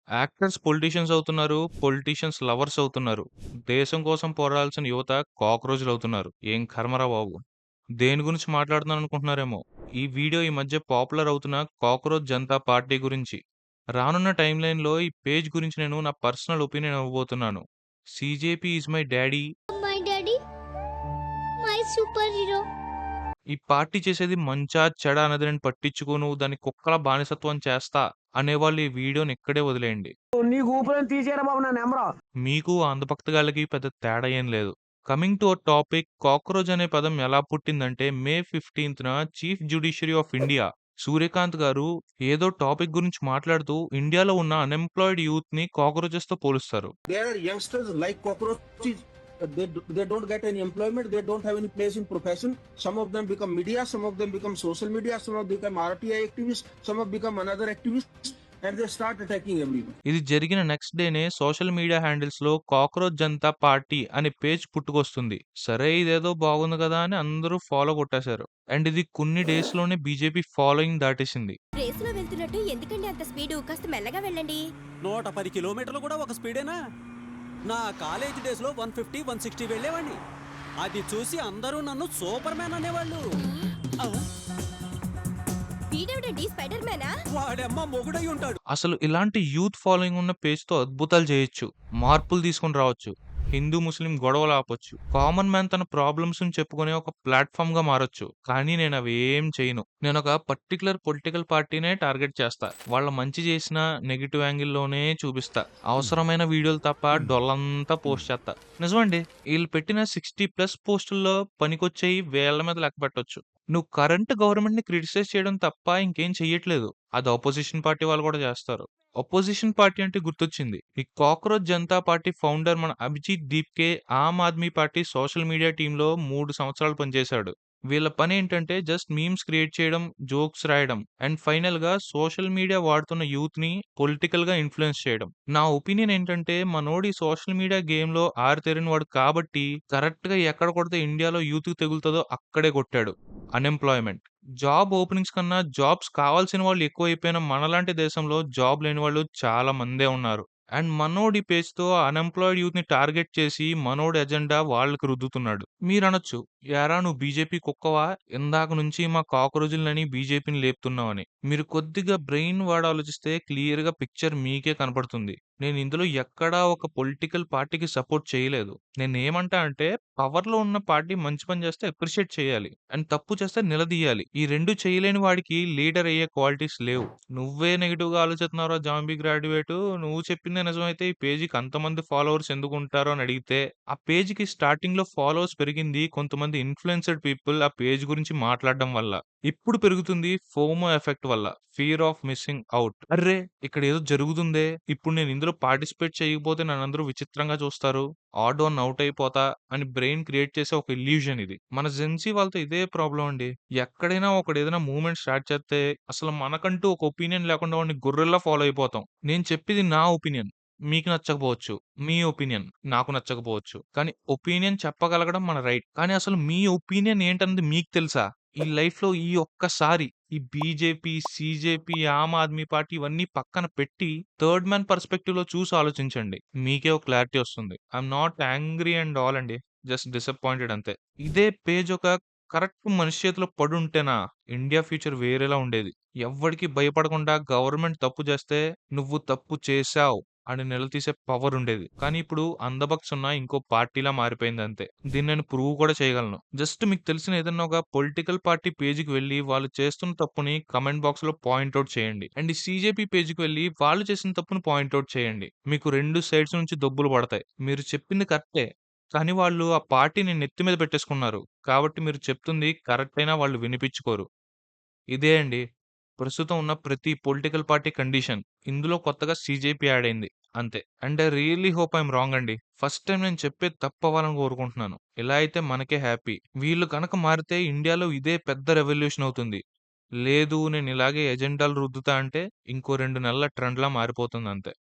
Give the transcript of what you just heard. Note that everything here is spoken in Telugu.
యాక్టర్స్ పొలిటీషియన్స్ అవుతున్నారు. పొలిటీషియన్స్ లవర్స్ అవుతున్నారు. దేశం కోసం పోరాడాల్సిన యువత కాక్రోచ్‌లవుతున్నారు. ఏం కర్మరా బాబు! దేని గురించి మాట్లాడుతున్నాననుకుంటున్నారేమో! ఈ వీడియో ఈ మధ్య పాపులర్ అవుతున్న కాక్రోచ్ జనతా పార్టీ గురించి. రానున్న టైమ్‌లైన్‌లో ఈ పేజ్ గురించి నేను నా పర్సనల్ ఒపీనియన్ ఇవ్వబోతున్నాను. CJP is my daddy. My daddy, my superhero. ఈ పార్టీ చేసేది మంచా, చెడా అన్నది నేను పట్టించుకోను. దాన్ని కుక్కల బానిసత్వం చేస్తా అనేవాళ్ళు ఈ వీడియోని ఇక్కడే వదిలేయండి. నీకు ఊపిరిని తీసేయరా బాబు నా నెంబరు. మీకు ఆ అందభక్తగాళ్ళకి పెద్ద తేడా ఏం లేదు. Coming to our topic, cockroach అనే పదం ఎలా పుట్టిందంటే మే 15న chief judiciary of India Suryakant garu ఏదో టాపిక్ గురించి మాట్లాడుతూ ఇండియాలో ఉన్న అన్‌ఎంప్లాయిడ్ యూత్‌ని కాక్రోచెస్‌తో పోలుస్తారు. There are youngsters like cockroaches. They don't get any employment. They don't have any place in profession. Some of them become media. Some of them become social media. Some of them become RTI activists. Some have become another activists, and they start attacking everyone. ఇది జరిగిన నెక్స్ట్ డేనే సోషల్ మీడియా హ్యాండిల్స్‌లో కాక్రోచ్ జనతా పార్టీ అనే పేజ్ పుట్టుకొస్తుంది. సరే ఇదేదో బాగుంది కదా అని అందరూ ఫాలో కొట్టేశారు. అండ్ ఇది కొన్ని డేస్‌లోనే బీజేపీ ఫాలోయింగ్ దాటేసింది. రేసులో వెళ్తున్నట్టు ఎందుకండి అంత స్పీడు? కాస్త మెల్లగా వెళ్ళండి. 110 కిలోమీటర్లు కూడా ఒక స్పీడేనా? నా కాలేజ్ డేస్లో 150, 160 వెళ్ళేవాడిని. అది చూసి అందరూ నన్ను సూపర్ మ్యాన్ అనేవాళ్ళు. ఆ, వీడెవడండి స్పైడర్ మ్యానా? వాడమ్మ మొగుడై ఉంటాడు. అసలు ఇలాంటి యూత్ ఫాలోయింగ్ ఉన్న పేజ్‌తో అద్భుతాలు చేయొచ్చు. మార్పులు తీసుకొని రావచ్చు. హిందూ, ముస్లిం గొడవలు ఆపొచ్చు. కామన్ మ్యాన్ తన ప్రాబ్లమ్స్‌ని చెప్పుకునే ఒక ప్లాట్‌ఫార్మ్‌గా మారొచ్చు. కానీ నేనవేం చేయను. నేనొక పర్టిక్యులర్ పొలిటికల్ పార్టీనే టార్గెట్ చేస్తా. వాళ్ళ మంచి చేసినా నెగెటివ్ యాంగిల్‌లోనే చూపిస్తా. అవసరమైన వీడియోలు తప్ప డొల్లంతా పోస్ట్ చేత్తా. నిజమండి. ఈళ్ళు పెట్టిన 60+ పోస్టుల్లో పనికొచ్చేయి వేళ్ళ మీద లెక్కపెట్టొచ్చు. నువ్వు కరెంట్ గవర్నమెంట్‌ని క్రిటిసైజ్ చేయడం తప్ప ఇంకేం చెయ్యట్లేదు. అది అపోజిషన్ పార్టీ వాళ్ళు కూడా చేస్తారు. అపోజిషన్ పార్టీ అంటే గుర్తొచ్చింది. ఈ కాక్రోచ్ జనతా పార్టీ ఫౌండర్ మన Abhijit Deepke Aam Aadmi party social media టీమ్‌లో 3 సంవత్సరాలు పనిచేశాడు. వీళ్ళ పనేంటంటే జస్ట్ మీమ్స్ క్రియేట్ చేయడం, జోక్స్ రాయడం అండ్ ఫైనల్‌గా సోషల్ మీడియా వాడుతున్న యూత్‌ని పొలిటికల్‌గా ఇన్‌ఫ్లూయెన్స్ చేయడం. నా ఒపీనియన్ ఏంటంటే మనోడు ఈ సోషల్ మీడియా గేమ్‌లో ఆరితేరినవాడు కాబట్టి కరెక్ట్‌గా ఎక్కడ కొడితే ఇండియాలో యూత్‌కి తగులుతదో అక్కడే కొట్టాడు. అన్‌ఎంప్లాయ్‌మెంట్. జాబ్ ఓపెనింగ్స్ కన్నా జాబ్స్ కావాల్సిన వాళ్ళు ఎక్కువైపోయిన మనలాంటి దేశంలో జాబ్ లేని వాళ్ళు చాలా మందే ఉన్నారు. అండ్ మనోడి పేజ్‌తో అన్‌ఎంప్లాయిడ్ యూత్‌ని టార్గెట్ చేసి మనోడి ఎజెండా వాళ్ళకి రుద్దుతున్నాడు. మీరనొచ్చు, "ఏరా నువ్వు బీజేపీ కుక్కవా? ఇందాక నుంచి మా కాక్రోచులని బీజేపీని లేపుతున్నావని." మీరు కొద్దిగా బ్రెయిన్ వాడి ఆలోచిస్తే క్లియర్‌గా పిక్చర్ మీకే కనపడుతుంది. నేను ఇందులో ఎక్కడా ఒక పొలిటికల్ పార్టీకి సపోర్ట్ చేయలేదు. నేనేమంటా అంటే పవర్‌లో ఉన్న పార్టీ మంచి పని చేస్తే అప్రిషియేట్ చేయాలి. అండ్ తప్పు చేస్తే నిలదీయాలి. ఈ 2 చేయలేని వాడికి లీడర్ అయ్యే క్వాలిటీస్ లేవు. నువ్వే నెగెటివ్‌గా ఆలోచిస్తున్నావురా జాంబీ గ్రాడ్యుయేటు. నువ్వు చెప్పిందే నిజమైతే ఈ పేజీకి అంతమంది ఫాలోవర్స్ ఎందుకుంటారు అని అడిగితే, ఆ పేజీకి స్టార్టింగ్‌లో ఫాలోవర్స్ పెరిగింది కొంతమంది ఇన్‌ఫ్లుయెన్స్‌డ్ పీపుల్ ఆ పేజ్ గురించి మాట్లాడడం వల్ల. ఇప్పుడు పెరుగుతుంది ఫోమో ఎఫెక్ట్ వల్ల. Fear of missing out. అర్రే! ఇక్కడేదో జరుగుతుందే. ఇప్పుడు నేను ఇందులో పార్టిసిపేట్ చేయకపోతే నన్నందరూ విచిత్రంగా చూస్తారు. ఆడ్ వన్ ఔట్ అయిపోతా అని బ్రెయిన్ క్రియేట్ చేసే ఒక ఇల్యూజన్ ఇది. మన జెన్‌జీ వాళ్ళతో ఇదే ప్రాబ్లమ్ అండి. ఎక్కడైనా ఒకడేదైనా మూవ్‌మెంట్ స్టార్ట్ చేస్తే అసలు మనకంటూ ఒక ఒపీనియన్ లేకుండా వాడిని గొర్రెల్లా ఫాలో అయిపోతాం. నేను చెప్పేది నా ఒపీనియన్. మీకు నచ్చకపోవచ్చు. మీ ఒపీనియన్ నాకు నచ్చకపోవచ్చు. కానీ ఒపీనియన్ చెప్పగలగడం మన రైట్. కానీ అసలు మీ ఒపీనియన్ ఏంటన్నది మీకు తెలుసా? ఈ లైఫ్‌లో ఈ ఒక్కసారి ఈ BJP, CJP, Aam Aadmi party ఇవన్నీ పక్కన పెట్టి థర్డ్ మ్యాన్ పర్స్‌పెక్టివ్‌లో చూసి ఆలోచించండి. మీకే ఒక క్లారిటీ వస్తుంది. I'm not angry and all అండి. జస్ట్ డిసప్పాయింటెడ్ అంతే. ఇదే పేజ్ ఒక కరెక్ట్ మనిషి చేతిలో పడుంటేనా ఇండియా ఫ్యూచర్ వేరేలా ఉండేది. ఎవ్వడికి భయపడకుండా గవర్నమెంట్ తప్పు చేస్తే నువ్వు తప్పు చేశావు అని నిలదీసే పవర్ ఉండేది. కానీ ఇప్పుడు అందబక్స్ ఉన్న ఇంకో పార్టీలా మారిపోయింది అంతే. దీన్ని నేను ప్రూవ్ కూడా చేయగలను. జస్ట్ మీకు తెలిసిన ఏదన్నా ఒక పొలిటికల్ పార్టీ పేజ్‌కి వెళ్లి వాళ్ళు చేస్తున్న తప్పుని కామెంట్ బాక్స్‌లో పాయింట్ ఔట్ చేయండి. అండ్ ఈ సీజేపీ పేజ్‌కి వెళ్లి వాళ్ళు చేసిన తప్పుని పాయింట్ ఔట్ చేయండి. మీకు 2 సైడ్స్ నుంచి దొబ్బులు పడతాయి. మీరు చెప్పింది కరెక్టే. కానీ వాళ్ళు ఆ పార్టీని నెత్తి మీద పెట్టేసుకున్నారు. కాబట్టి మీరు చెప్తుంది కరెక్ట్ అయినా వాళ్ళు వినిపించుకోరు. ఇదే అండి. ప్రస్తుతం ఉన్న ప్రతి పొలిటికల్ పార్టీ కండిషన్. ఇందులో కొత్తగా సీజేపీ యాడ్ అయింది. అంతే. And I really hope I am wrong అండి. ఫస్ట్ టైమ్ నేను చెప్పేది తప్పవ్వాలని కోరుకుంటున్నాను. ఇలా అయితే మనకే హ్యాపీ. వీళ్ళు గనక మారితే ఇండియాలో ఇదే పెద్ద రెవల్యూషన్ అవుతుంది. లేదు నేను ఇలాగే ఎజెండాలు రుద్దుతా అంటే ఇంకో 2 నెలల ట్రెండ్‌లా మారిపోతుందంతే.